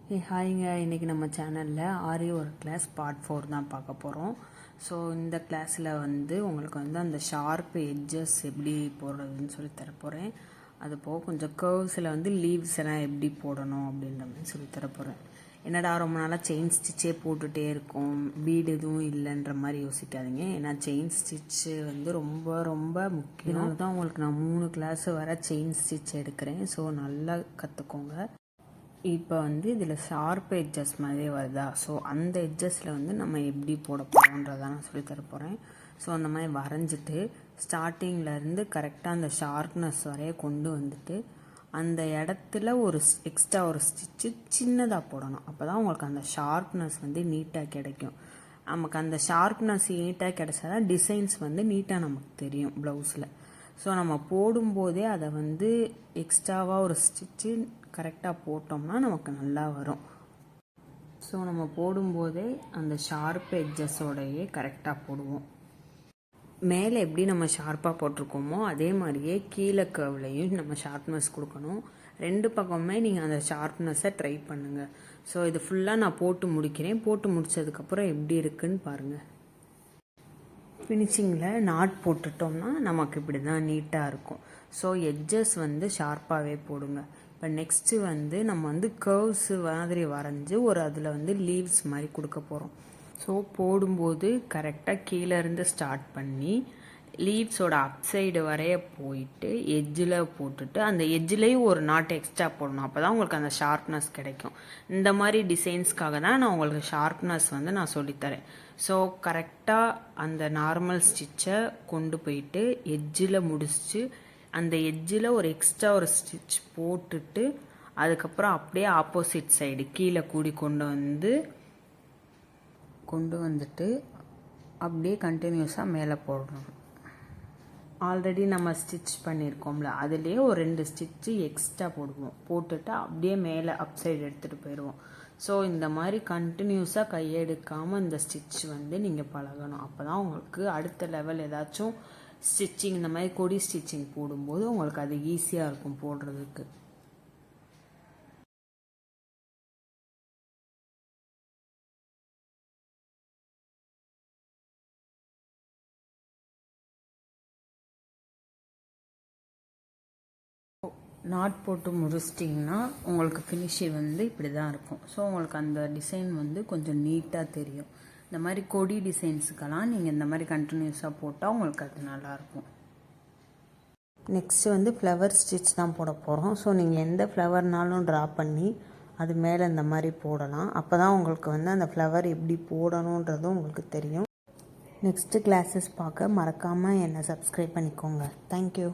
ஹாய்ங்க, இன்றைக்கி நம்ம சேனலில் ஆரி ஒர்க் கிளாஸ் பார்ட் 4 தான் பார்க்க போகிறோம். ஸோ இந்த கிளாஸில் உங்களுக்கு அந்த ஷார்ப் எட்ஜஸ் எப்படி போடுறதுன்னு சொல்லி தரப்போகிறேன். அது போக கொஞ்சம் கர்வ்ஸில் லீவ்ஸ் எல்லாம் எப்படி போடணும் அப்படின்ற மாதிரி சொல்லி தரப்போகிறேன். என்னடா ரொம்ப நாளாக செயின் ஸ்டிச்சே போட்டுகிட்டே இருக்கும், பீடு எதுவும் இல்லைன்ற மாதிரி யோசிக்காதீங்க. ஏன்னா செயின் ஸ்டிச்சு ரொம்ப ரொம்ப முக்கியம். அதனால தான் உங்களுக்கு நான் 3 கிளாஸ் வர செயின் ஸ்டிச் எடுக்கிறேன். ஸோ நல்லா கற்றுக்கோங்க. இப்போ இதில் ஷார்ப் எட்ஜஸ் மாதிரியே வருதா, ஸோ அந்த எட்ஜஸில் நம்ம எப்படி போட போகிறோன்றதான் நான் சொல்லித்தர போகிறேன். ஸோ அந்த மாதிரி வரைஞ்சிட்டு ஸ்டார்டிங்லேருந்து கரெக்டாக அந்த ஷார்ப்னஸ் வரைய கொண்டு வந்துட்டு அந்த இடத்துல ஒரு எக்ஸ்ட்ரா ஒரு ஸ்டிச்சு சின்னதாக போடணும். அப்போ தான் உங்களுக்கு அந்த ஷார்ப்னஸ் நீட்டாக கிடைக்கும். நமக்கு அந்த ஷார்ப்னஸ் நீட்டாக கிடைச்சாதான் டிசைன்ஸ் நீட்டாக நமக்கு தெரியும் ப்ளவுஸில். ஸோ நம்ம போடும்போதே அதை எக்ஸ்ட்ராவாக ஒரு ஸ்டிச்சு கரெக்டாக போட்டோம்னா நமக்கு நல்லா வரும். ஸோ நம்ம போடும்போதே அந்த ஷார்ப் எட்ஜஸோடையே கரெக்டாக போடுவோம். மேலே எப்படி நம்ம ஷார்ப்பாக போட்டிருக்கோமோ அதே மாதிரியே கீழே கர்வ்லையும் நம்ம ஷார்ப்னஸ் கொடுக்கணும். 2 பக்கமே நீங்கள் அந்த ஷார்ப்னஸை ட்ரை பண்ணுங்கள். ஸோ இது ஃபுல்லாக நான் போட்டு முடிக்கிறேன். போட்டு முடித்ததுக்கப்புறம் எப்படி இருக்குன்னு பாருங்கள். ஃபினிஷிங்கில் நாட் போட்டுட்டோம்னா நமக்கு இப்படி தான் நீட்டாக இருக்கும். ஸோ எட்ஜஸ் ஷார்ப்பாகவே போடுங்க. இப்போ நெக்ஸ்ட்டு நம்ம கர்வ்ஸ் மாதிரி வரைஞ்சி ஒரு அதில் லீவ்ஸ் மாதிரி கொடுக்க போகிறோம். ஸோ போடும்போது கரெக்டாக கீழேருந்து ஸ்டார்ட் பண்ணி லீவ்ஸோட அப்சைடு வரைய போயிட்டு எட்ஜில் போட்டுட்டு அந்த எட்ஜிலேயும் ஒரு நாட் எக்ஸ்ட்ரா போடணும். அப்போ தான் உங்களுக்கு அந்த ஷார்ப்னஸ் கிடைக்கும். இந்த மாதிரி டிசைன்ஸ்க்காக தான் நான் உங்களுக்கு ஷார்ப்னஸ் நான் சொல்லித்தரேன். ஸோ கரெக்டாக அந்த நார்மல் ஸ்டிச்சை கொண்டு போயிட்டு எட்ஜில் முடிச்சு அந்த எட்ஜில் ஒரு எக்ஸ்ட்ரா ஒரு ஸ்டிச் போட்டுட்டு அதுக்கப்புறம் அப்படியே ஆப்போசிட் சைடு கீழே கூடி கொண்டு வந்துட்டு அப்படியே கண்டினியூஸாக மேலே போடணும். ஆல்ரெடி நம்ம ஸ்டிச் பண்ணியிருக்கோம்ல, அதுலேயே ஒரு 2 ஸ்டிச்சு எக்ஸ்ட்ரா போடுவோம். போட்டுட்டு அப்படியே மேலே அப் சைடு எடுத்துகிட்டு போயிடுவோம். ஸோ இந்த மாதிரி கண்டினியூஸாக கையெடுக்காமல் இந்த ஸ்டிச் நீங்கள் பழகணும். அப்போ தான் உங்களுக்கு அடுத்த லெவல் ஏதாச்சும் ஸ்டிச்சிங் இந்த மாதிரி கொடி ஸ்டிச்சிங் போடும்போது உங்களுக்கு அது ஈஸியாக இருக்கும் போடுறதுக்கு. நாட் போட்டு முடிச்சிட்டிங்கன்னா உங்களுக்கு ஃபினிஷிங் இப்படி தான் இருக்கும். ஸோ உங்களுக்கு அந்த டிசைன் கொஞ்சம் நீட்டாக தெரியும். இந்த மாதிரி கொடி டிசைன்ஸுக்கெல்லாம் நீங்கள் இந்த மாதிரி கண்டினியூஸாக போட்டால் உங்களுக்கு அது நல்லாயிருக்கும். நெக்ஸ்ட்டு ஃப்ளவர் ஸ்டிச் தான் போட போகிறோம். ஸோ நீங்கள் எந்த ஃப்ளவர்னாலும் ட்ரா பண்ணி அது மேலே இந்த மாதிரி போடலாம். அப்போ தான் உங்களுக்கு அந்த ஃப்ளவர் எப்படி போடணுன்றதும் உங்களுக்கு தெரியும். நெக்ஸ்ட்டு கிளாஸஸ் பார்க்க மறக்காமல் என்னை சப்ஸ்கிரைப் பண்ணிக்கோங்க. தேங்க்யூ.